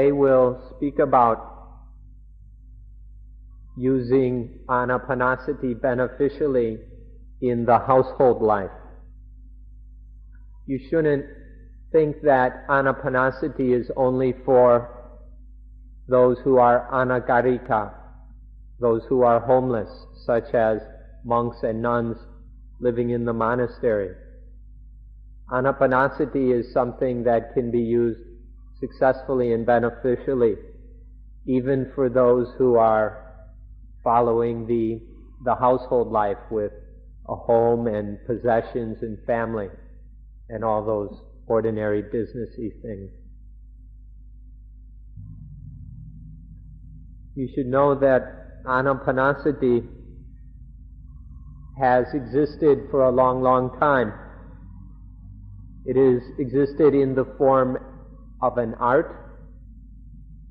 Today we'll speak about using Anapanasati beneficially in the household life. You shouldn't think that Anapanasati is only for those who are anagarika, those who are homeless, such as monks and nuns living in the monastery. Anapanasati is something that can be used successfully and beneficially, even for those who are following the household life with a home and possessions and family and all those ordinary businessy things. You should know that Anapanasati has existed for a long, long time. It has existed in the form of an art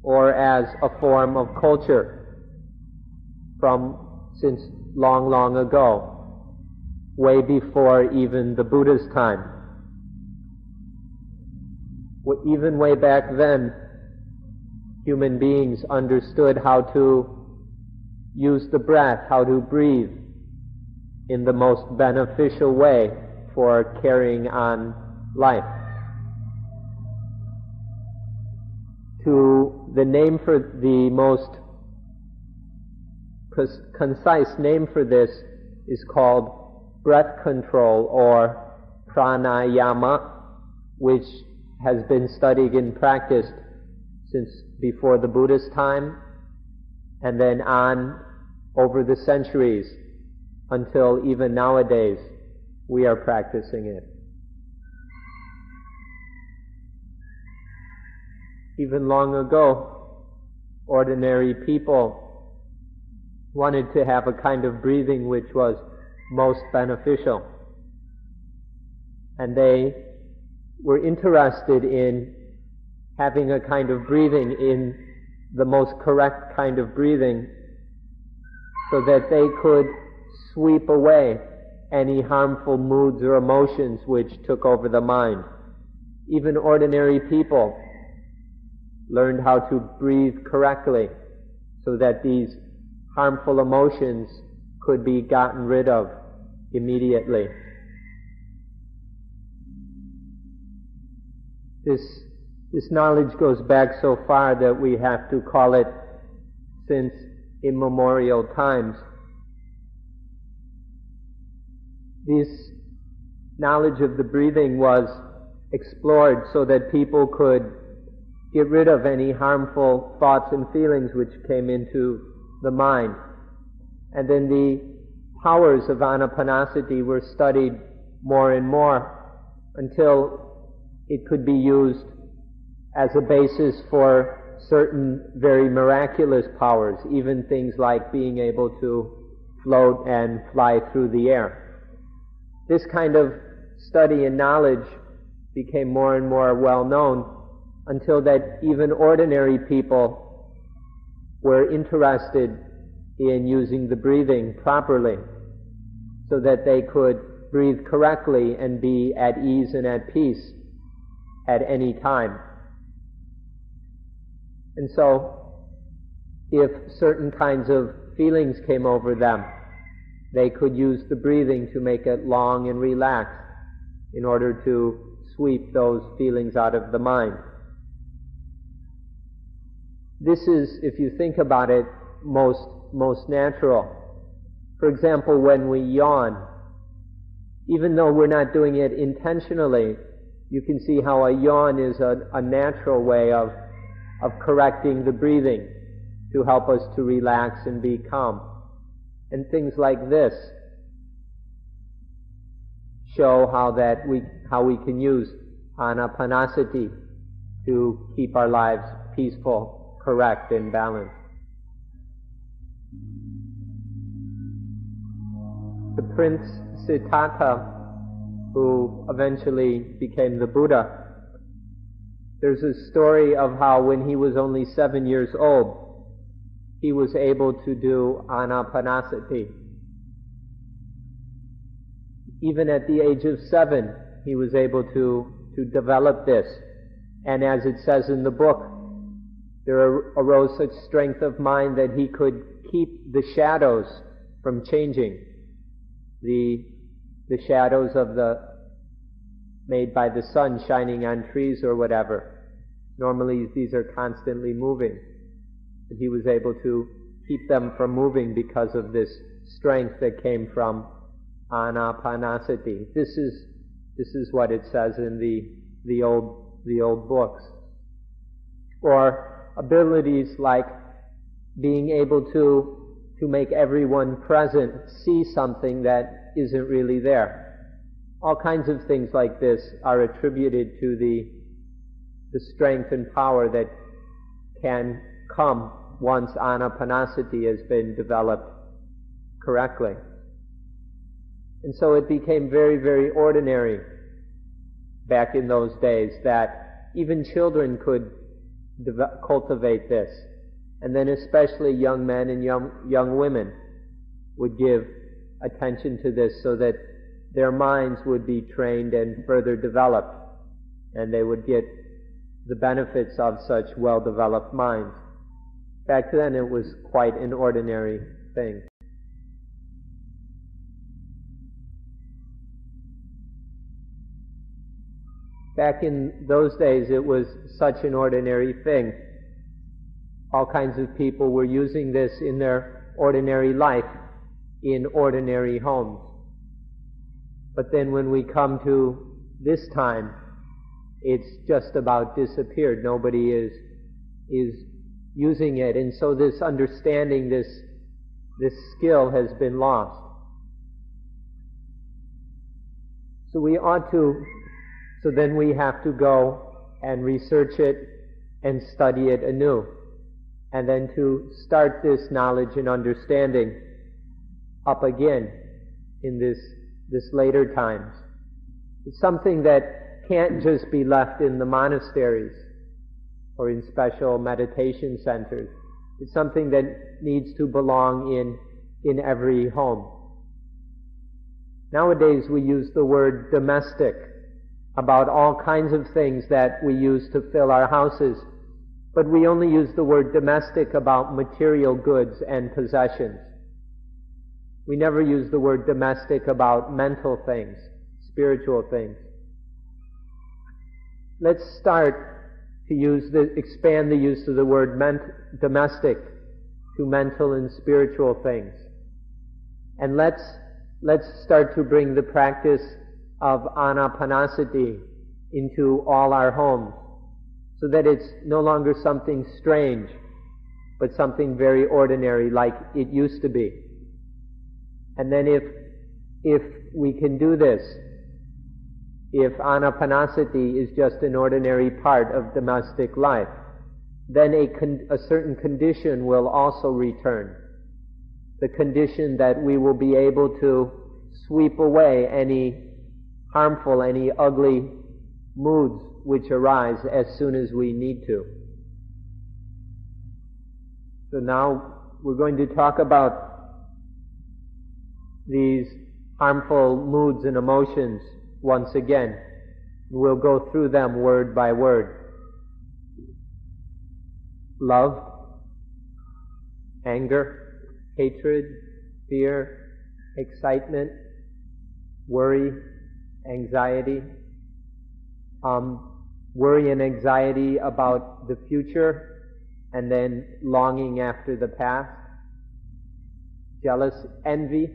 or as a form of culture since long, long ago, way before even the Buddha's time. Even way back then, human beings understood how to use the breath, how to breathe in the most beneficial way for carrying on life. The most concise name for this is called breath control or pranayama, which has been studied and practiced since before the Buddha's time and then on over the centuries until even nowadays we are practicing it. Even long ago, ordinary people wanted to have a kind of breathing which was most beneficial. And they were interested in having a kind of breathing in the most correct kind of breathing so that they could sweep away any harmful moods or emotions which took over the mind. Even ordinary people learned how to breathe correctly so that these harmful emotions could be gotten rid of immediately. This knowledge goes back so far that we have to call it since immemorial times. This knowledge of the breathing was explored so that people could get rid of any harmful thoughts and feelings which came into the mind. And then the powers of Anapanasati were studied more and more until it could be used as a basis for certain very miraculous powers, even things like being able to float and fly through the air. This kind of study and knowledge became more and more well known until that even ordinary people were interested in using the breathing properly so that they could breathe correctly and be at ease and at peace at any time. And so, if certain kinds of feelings came over them, they could use the breathing to make it long and relaxed in order to sweep those feelings out of the mind. This is, if you think about it, most natural. For example, when we yawn, even though we're not doing it intentionally, you can see how a yawn is a natural way of correcting the breathing to help us to relax and be calm. And things like this show how we can use Anapanasati to keep our lives peaceful, correct, and balanced. The Prince Siddhartha, who eventually became the Buddha, there's a story of how when he was only 7 years old, he was able to do Anapanasati. Even at the age of 7, he was able to develop this. And as it says in the book, there arose such strength of mind that he could keep the shadows from changing. The shadows made by the sun shining on trees or whatever. Normally these are constantly moving. But he was able to keep them from moving because of this strength that came from Anapanasati. This is what it says in the old books. Or abilities like being able to make everyone present see something that isn't really there. All kinds of things like this are attributed to the strength and power that can come once Anapanasati has been developed correctly. And so it became very, very ordinary back in those days that even children could cultivate this. And then especially young men and young women would give attention to this so that their minds would be trained and further developed, and they would get the benefits of such well-developed minds. Back then it was quite an ordinary thing. Back in those days it was such an ordinary thing. All kinds of people were using this in their ordinary life, in ordinary homes. But then when we come to this time, it's just about disappeared. Nobody is using it. And so this understanding, this skill has been lost. So then we have to go and research it and study it anew. And then to start this knowledge and understanding up again in this later times. It's something that can't just be left in the monasteries or in special meditation centers. It's something that needs to belong in every home. Nowadays we use the word domestic about all kinds of things that we use to fill our houses, but we only use the word domestic about material goods and possessions. We never use the word domestic about mental things, spiritual things. Let's start to expand the use of the word domestic to mental and spiritual things. And let's start to bring the practice of Anapanasati into all our homes, so that it's no longer something strange, but something very ordinary like it used to be. And then if we can do this, if Anapanasati is just an ordinary part of domestic life, then a certain condition will also return. The condition that we will be able to sweep away any harmful, any ugly moods which arise as soon as we need to. So now we're going to talk about these harmful moods and emotions once again. We'll go through them word by word. Love, anger, hatred, fear, excitement, worry, anxiety, worry and anxiety about the future, and then longing after the past, envy,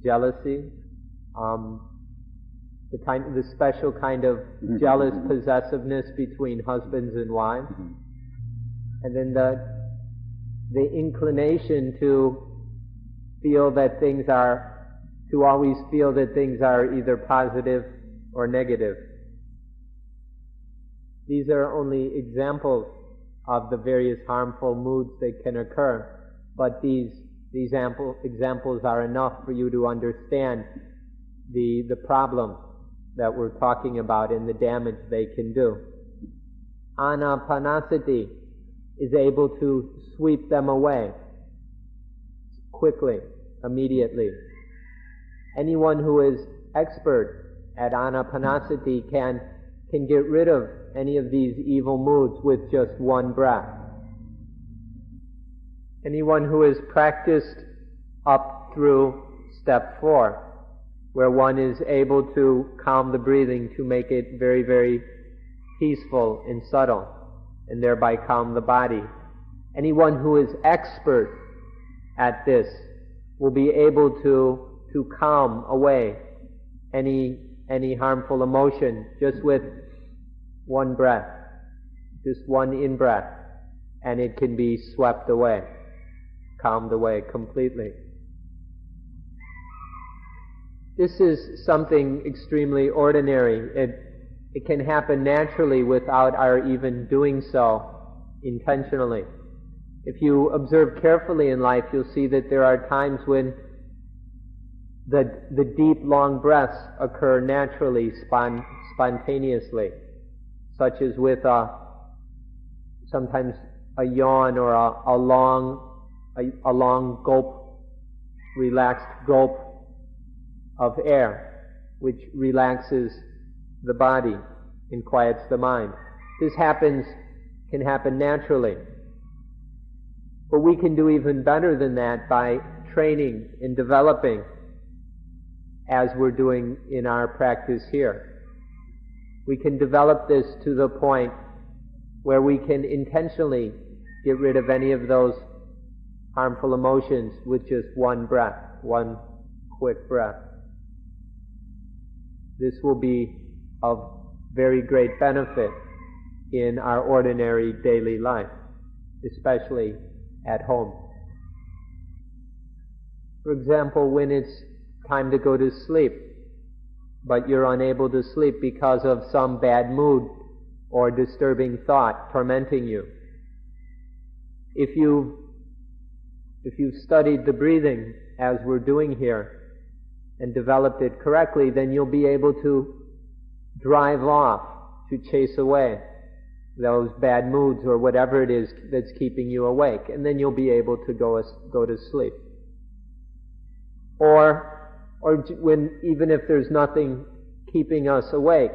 jealousy, the special kind of jealous possessiveness between husbands and wives, and then the inclination to always feel that things are either positive or negative. These are only examples of the various harmful moods that can occur, but these examples are enough for you to understand the problem that we're talking about and the damage they can do. Anapanasati is able to sweep them away quickly, immediately. Anyone who is expert at Anapanasati can get rid of any of these evil moods with just one breath. Anyone who has practiced up through step 4, where one is able to calm the breathing to make it very, very peaceful and subtle, and thereby calm the body. Anyone who is expert at this will be able to calm away any harmful emotion just with one breath, just one in-breath, and it can be swept away, calmed away completely. This is something extremely ordinary. It can happen naturally without our even doing so intentionally. If you observe carefully in life, you'll see that there are times when the deep, long breaths occur naturally, spontaneously, such as with sometimes a yawn or a long gulp, relaxed gulp of air, which relaxes the body and quiets the mind. This can happen naturally. But we can do even better than that by training and developing, as we're doing in our practice here. We can develop this to the point where we can intentionally get rid of any of those harmful emotions with just one breath, one quick breath. This will be of very great benefit in our ordinary daily life, especially at home. For example, when it's time to go to sleep, but you're unable to sleep because of some bad mood or disturbing thought tormenting you. If you've studied the breathing as we're doing here and developed it correctly, then you'll be able to drive off, to chase away those bad moods or whatever it is that's keeping you awake, and then you'll be able to go to sleep. Or even if there's nothing keeping us awake,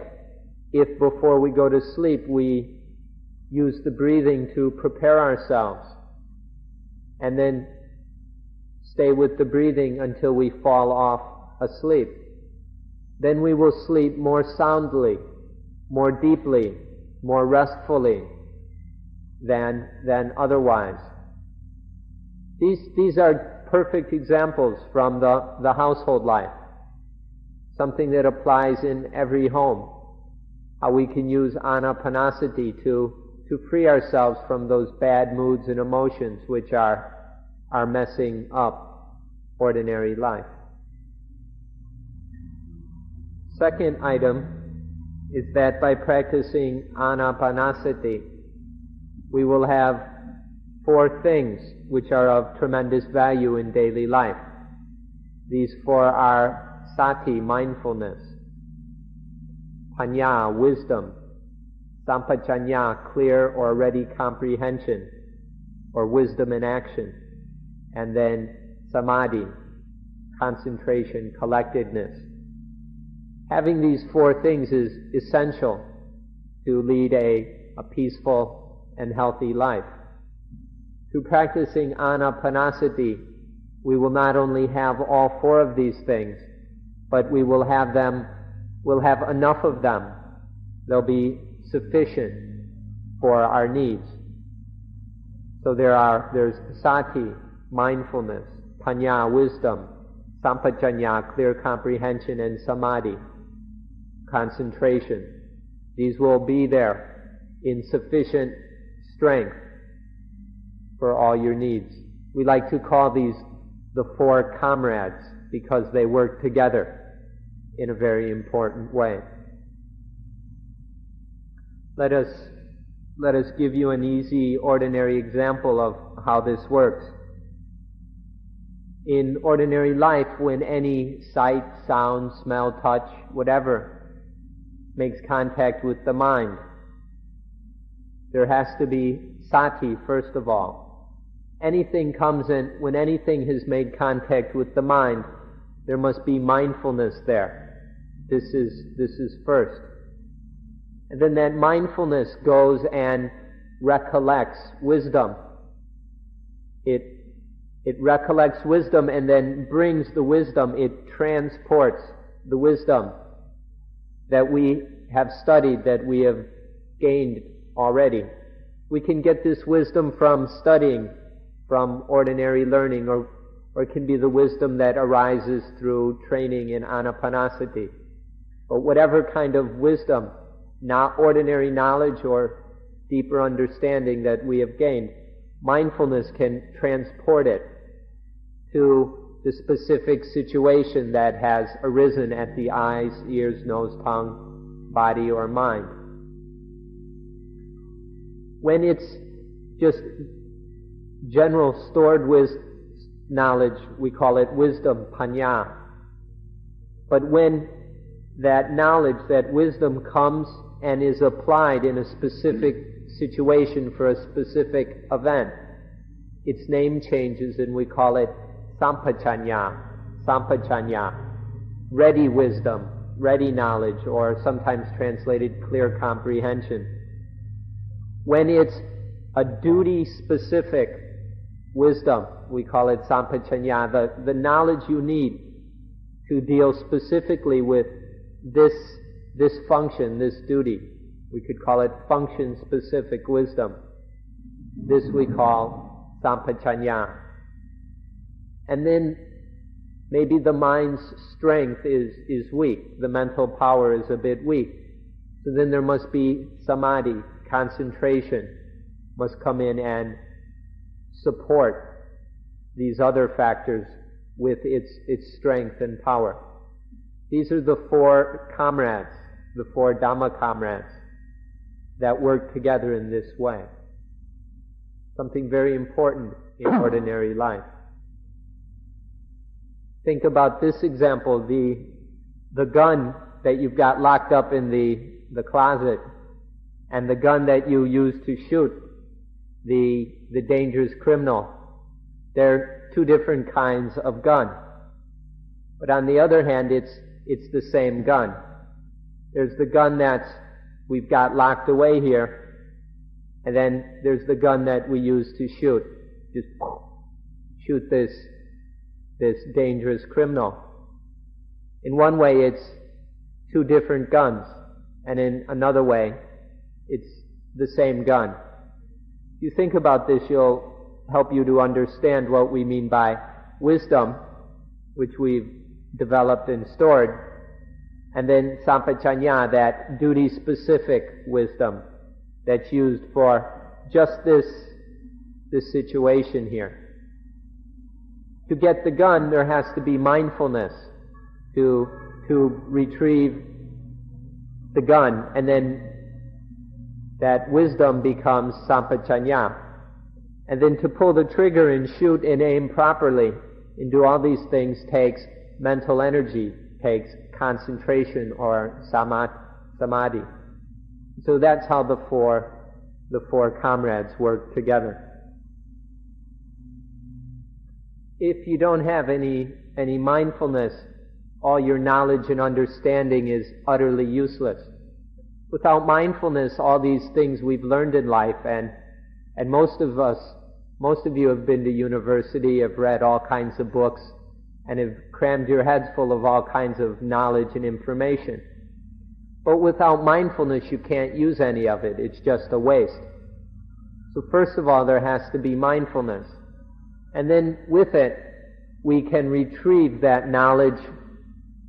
if before we go to sleep we use the breathing to prepare ourselves, and then stay with the breathing until we fall off asleep, then we will sleep more soundly, more deeply, more restfully than otherwise. These are perfect examples from the household life, something that applies in every home, how we can use Anapanasati to free ourselves from those bad moods and emotions which are messing up ordinary life. Second item is that by practicing Anapanasati, we will have 4 things which are of tremendous value in daily life. These 4 are sati, mindfulness; panya, wisdom; sampajanya, clear or ready comprehension, or wisdom in action; and then samadhi, concentration, collectedness. Having these 4 things is essential to lead a peaceful and healthy life. Through practicing Anapanasati, we will not only have all 4 of these things, but we'll have enough of them. They'll be sufficient for our needs. So there's sati, mindfulness; panya, wisdom; sampajanya, clear comprehension; and samadhi, concentration. These will be there in sufficient strength for all your needs. We like to call these the 4 comrades because they work together in a very important way. Let us give you an easy, ordinary example of how this works. In ordinary life, when any sight, sound, smell, touch, whatever makes contact with the mind, there has to be sati first of all. Anything comes in, when anything has made contact with the mind, there must be mindfulness there. This is first. And then that mindfulness goes and recollects wisdom. It recollects wisdom and then brings the wisdom, it transports the wisdom that we have studied, that we have gained already. We can get this wisdom from studying, from ordinary learning, or it can be the wisdom that arises through training in Anapanasati. But whatever kind of wisdom, not ordinary knowledge or deeper understanding that we have gained, mindfulness can transport it to the specific situation that has arisen at the eyes, ears, nose, tongue, body, or mind. When it's just general stored knowledge, we call it wisdom, panya. But when that knowledge, that wisdom comes and is applied in a specific situation for a specific event, its name changes and we call it sampachanya, ready wisdom, ready knowledge, or sometimes translated clear comprehension. When it's a duty-specific wisdom, we call it sampachanya, the knowledge you need to deal specifically with this function, this duty. We could call it function-specific wisdom. This we call sampachanya. And then maybe the mind's strength is weak, the mental power is a bit weak. So then there must be samadhi, concentration, must come in and support these other factors with its strength and power. These are the four comrades, the four Dhamma comrades that work together in this way. Something very important in ordinary life. Think about this example, the gun that you've got locked up in the closet and the gun that you use to shoot the dangerous criminal. They're two different kinds of gun. But on the other hand, it's the same gun. There's the gun that we've got locked away here, and then there's the gun that we use to shoot. Just shoot this dangerous criminal. In one way, it's two different guns, and in another way, it's the same gun. If you think about this, it'll help you to understand what we mean by wisdom, which we've developed and stored, and then sampachanya, that duty-specific wisdom that's used for just this situation here. To get the gun, there has to be mindfulness to retrieve the gun, and then that wisdom becomes sampachanya. And then to pull the trigger and shoot and aim properly and do all these things takes mental energy, takes concentration or samadhi. So that's how the four comrades work together. If you don't have any mindfulness, all your knowledge and understanding is utterly useless. Without mindfulness, all these things we've learned in life, and most of you have been to university, have read all kinds of books, and have crammed your heads full of all kinds of knowledge and information. But without mindfulness, you can't use any of it. It's just a waste. So first of all, there has to be mindfulness. And then with it, we can retrieve that knowledge,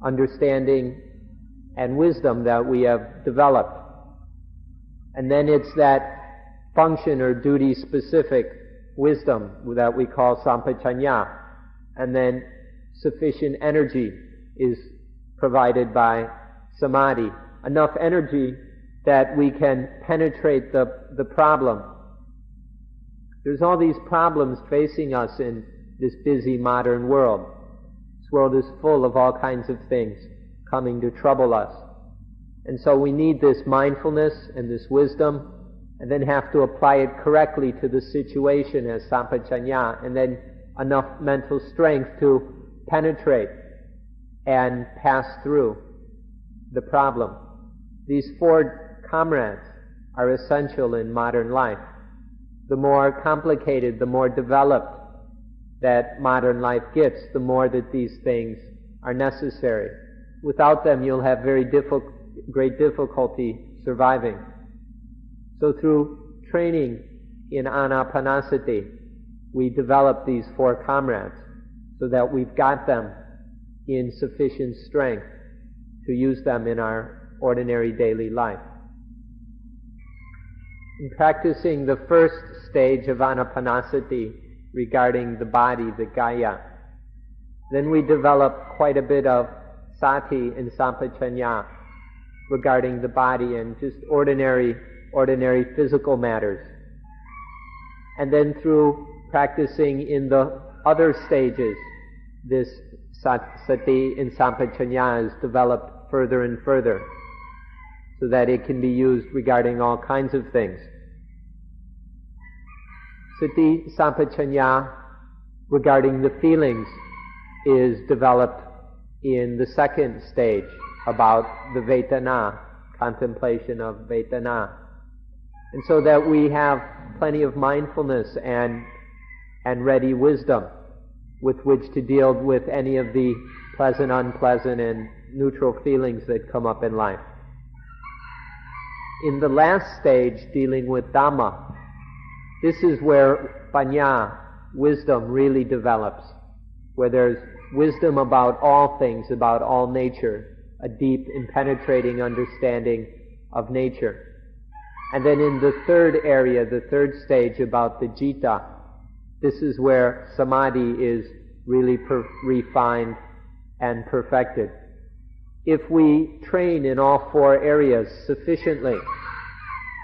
understanding, and wisdom that we have developed. And then it's that function or duty-specific wisdom that we call sampachanya. And then sufficient energy is provided by samadhi. Enough energy that we can penetrate the problem. There's all these problems facing us in this busy modern world. This world is full of all kinds of things coming to trouble us. And so we need this mindfulness and this wisdom, and then have to apply it correctly to the situation as sampachanya, and then enough mental strength to penetrate and pass through the problem. These four comrades are essential in modern life. The more complicated, the more developed that modern life gets, the more that these things are necessary. Without them, you'll have great difficulty surviving. So through training in Anapanasati, we develop these 4 comrades so that we've got them in sufficient strength to use them in our ordinary daily life. In practicing the first stage of Anapanasati regarding the body, the kaya, then we develop quite a bit of sati and sampajanya regarding the body and just ordinary physical matters. And then through practicing in the other stages, this sati and sampajanya is developed further and further so that it can be used regarding all kinds of things. Sati sampajanya regarding the feelings is developed in the second stage about the Vedana, contemplation of Vedana. And so that we have plenty of mindfulness and ready wisdom with which to deal with any of the pleasant, unpleasant, and neutral feelings that come up in life. In the last stage, dealing with Dhamma, this is where panya, wisdom, really develops, where there's wisdom about all things, about all nature, a deep and penetrating understanding of nature. And then in the third area, the third stage about the citta, this is where samadhi is really refined and perfected. If we train in all 4 areas sufficiently,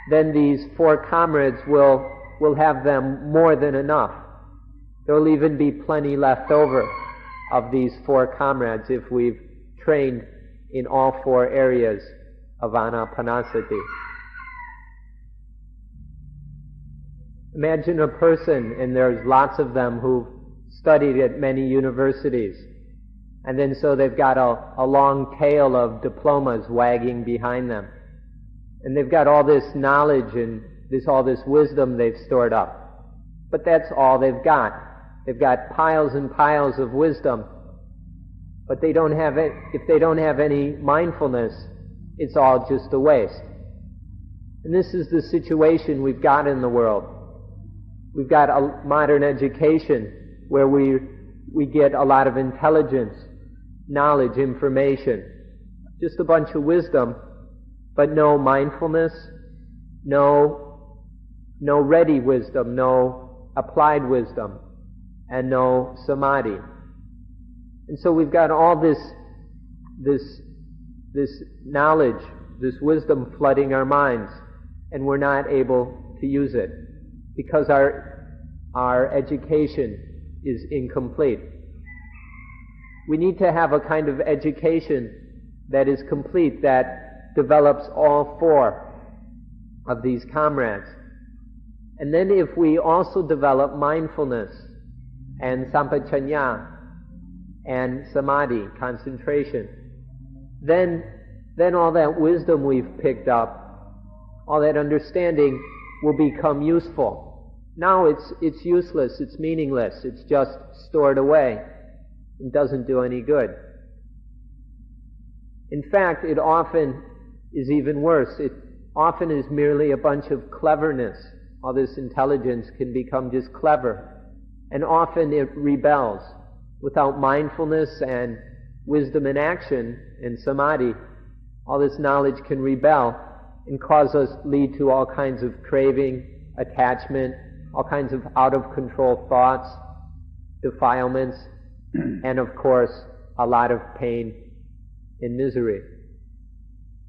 then these 4 comrades will have them more than enough. There will even be plenty left over of these 4 comrades if we've trained in all 4 areas of Anapanasati. Imagine a person, and there's lots of them who've studied at many universities, and then so they've got a long tail of diplomas wagging behind them. And they've got all this knowledge and all this wisdom they've stored up. But that's all they've got. They've got piles and piles of wisdom, but they don't have it. If they don't have any mindfulness, it's all just a waste. And this is the situation we've got in the world. We've got a modern education where we get a lot of intelligence, knowledge, information, just a bunch of wisdom, but no mindfulness, no ready wisdom, no applied wisdom, and no samadhi. And so we've got all this knowledge, this wisdom flooding our minds, and we're not able to use it because our education is incomplete. We need to have a kind of education that is complete, that develops all 4 of these comrades. And then if we also develop mindfulness and sampajanya and samadhi, concentration, then all that wisdom we've picked up, all that understanding will become useful. Now it's useless, it's meaningless, it's just stored away. It doesn't do any good. In fact, it often is even worse. It often is merely a bunch of cleverness. All this intelligence can become just clever. And often it rebels. Without mindfulness and wisdom in action and samadhi, all this knowledge can rebel and lead to all kinds of craving, attachment, all kinds of out-of-control thoughts, defilements, and of course, a lot of pain and misery.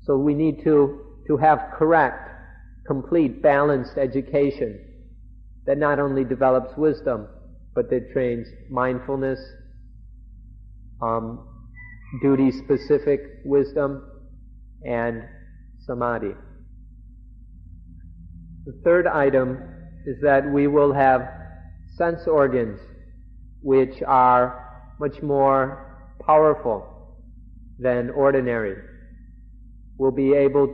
So we need to have correct, complete, balanced education that not only develops wisdom, but that trains mindfulness, duty-specific wisdom, and samadhi. The third item is that we will have sense organs which are much more powerful than ordinary. We'll be able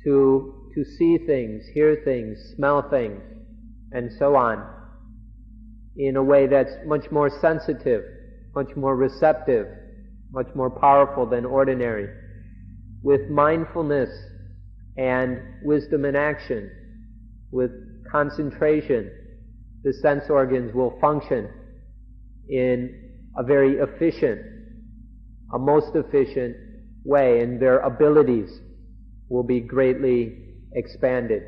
to see things, hear things, smell things, and so on, in a way that's much more sensitive, much more receptive, much more powerful than ordinary. With mindfulness and wisdom in action, with concentration, the sense organs will function in a very efficient, a most efficient way, and their abilities will be greatly expanded.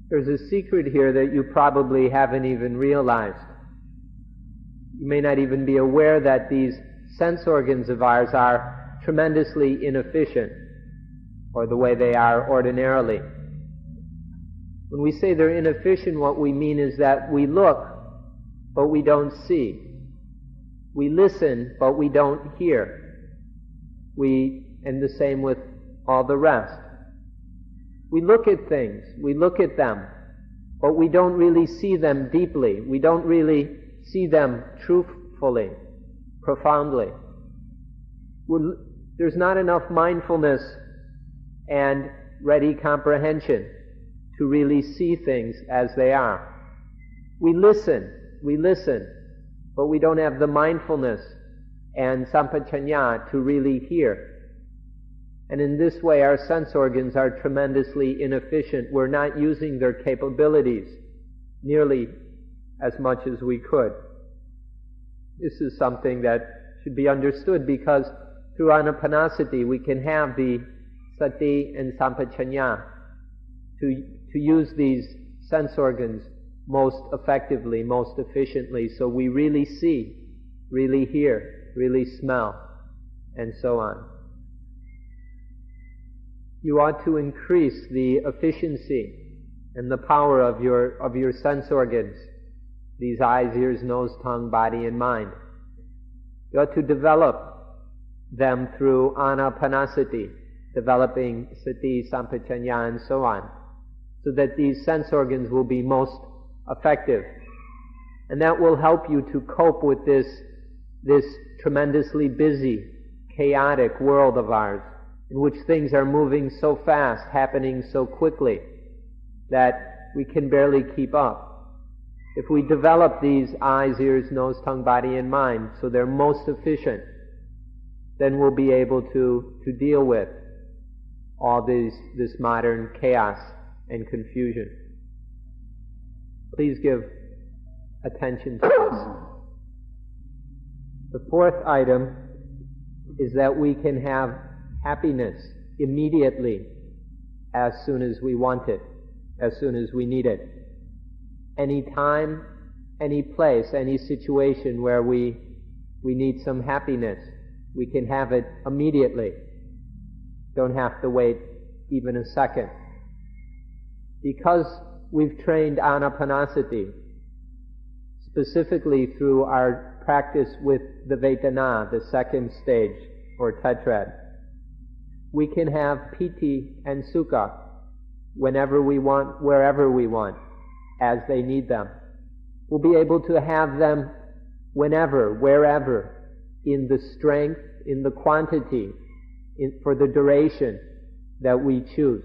There's a secret here that you probably haven't even realized. You may not even be aware that these sense organs of ours are tremendously inefficient, or the way they are ordinarily. When we say they're inefficient, what we mean is that we look, but we don't see. We listen, but we don't hear. And the same with all the rest. We look at things, we look at them, but we don't really see them deeply. We don't really see them truthfully, profoundly. There's not enough mindfulness and ready comprehension to really see things as they are. We listen, but we don't have the mindfulness and sampajanya to really hear. And in this way, our sense organs are tremendously inefficient. We're not using their capabilities nearly as much as we could. This is something that should be understood, because through Anapanasati we can have the sati and sampajanya to use these sense organs most effectively, most efficiently, so we really see, really hear, really smell, and so on. You ought to increase the efficiency and the power of your sense organs, these eyes, ears, nose, tongue, body, and mind. You ought to develop them through Anapanasati, developing sati, sampajanya, and so on, so that these sense organs will be most effective. And that will help you to cope with this tremendously busy, chaotic world of ours, in which things are moving so fast, happening so quickly, that we can barely keep up. If we develop these eyes, ears, nose, tongue, body, and mind so they're most efficient, then we'll be able to deal with all this modern chaos and confusion. Please give attention to this. The fourth item is that we can have happiness immediately, as soon as we want it, as soon as we need it. Any time, any place, any situation where we need some happiness, we can have it immediately. Don't have to wait even a second. Because we've trained Anapanasati, specifically through our practice with the Vedana, the second stage, or tetrad, we can have piti and sukha whenever we want, wherever we want, as they need them. We'll be able to have them whenever, wherever, in the strength, in the quantity, for the duration that we choose.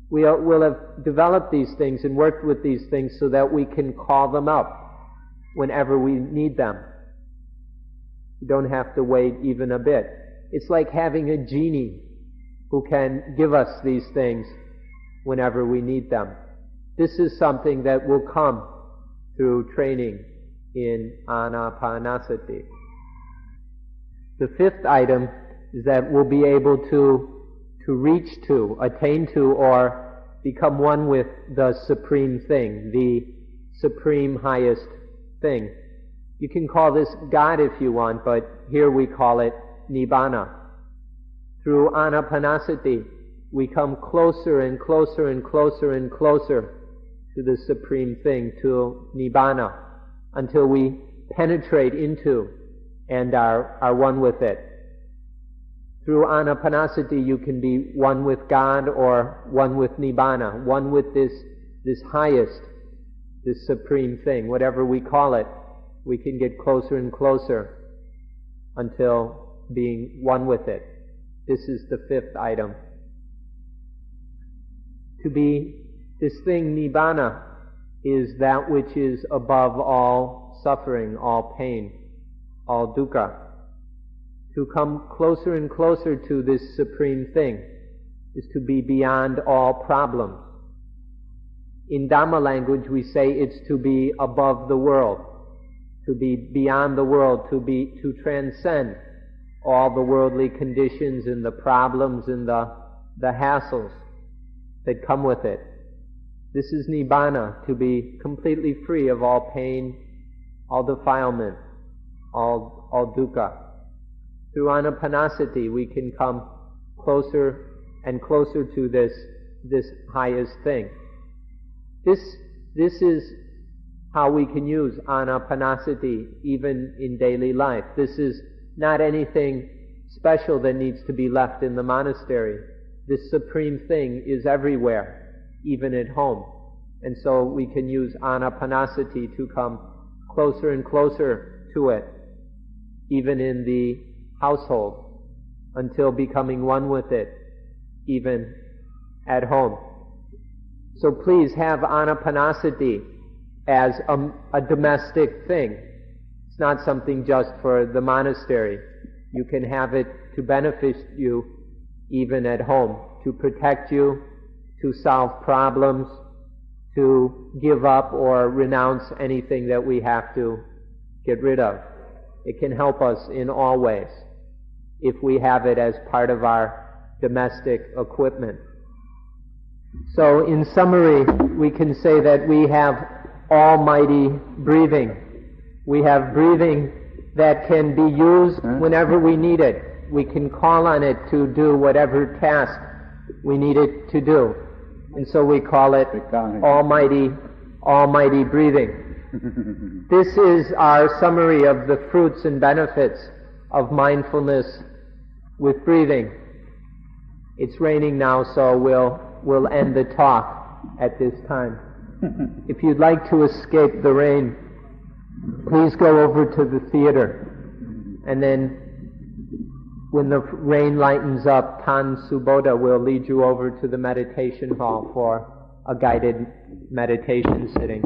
We'll have developed these things and worked with these things so that we can call them up whenever we need them. We don't have to wait even a bit. It's like having a genie who can give us these things whenever we need them. This is something that will come through training in Anapanasati. The fifth item is that we'll be able to reach to, attain to, or become one with the supreme thing, the supreme highest thing. You can call this God if you want, but here we call it Nibbana. Through Anapanasati, we come closer and closer and closer and closer to the supreme thing, to Nibbana, until we penetrate into and are one with it. Through Anapanasati, you can be one with God or one with Nibbana, one with this highest, this supreme thing, whatever we call it. We can get closer and closer until being one with it. This is the fifth item. To be, this thing, nibbana, is that which is above all suffering, all pain, all dukkha. To come closer and closer to this supreme thing is to be beyond all problems. In Dhamma language we say it's to be above the world, to be beyond the world, to transcend all the worldly conditions and the problems and the hassles that come with it. This is nibbana, to be completely free of all pain, all defilement, all dukkha. Through Anapanasati we can come closer and closer to this highest thing. This is how we can use Anapanasati even in daily life. This is not anything special that needs to be left in the monastery. This supreme thing is everywhere, even at home. And so we can use Anapanasati to come closer and closer to it, even in the household, until becoming one with it, even at home. So please have Anapanasati as a domestic thing. It's not something just for the monastery. You can have it to benefit you even at home, to protect you, to solve problems, to give up or renounce anything that we have to get rid of. It can help us in all ways if we have it as part of our domestic equipment. So in summary, we can say that we have almighty breathing. We have breathing that can be used whenever we need it. We can call on it to do whatever task we need it to do. And so we call it almighty breathing. This is our summary of the fruits and benefits of mindfulness with breathing. It's raining now, so we'll end the talk at this time. If you'd like to escape the rain, please go over to the theater, and then when the rain lightens up, Tan Subodha will lead you over to the meditation hall for a guided meditation sitting.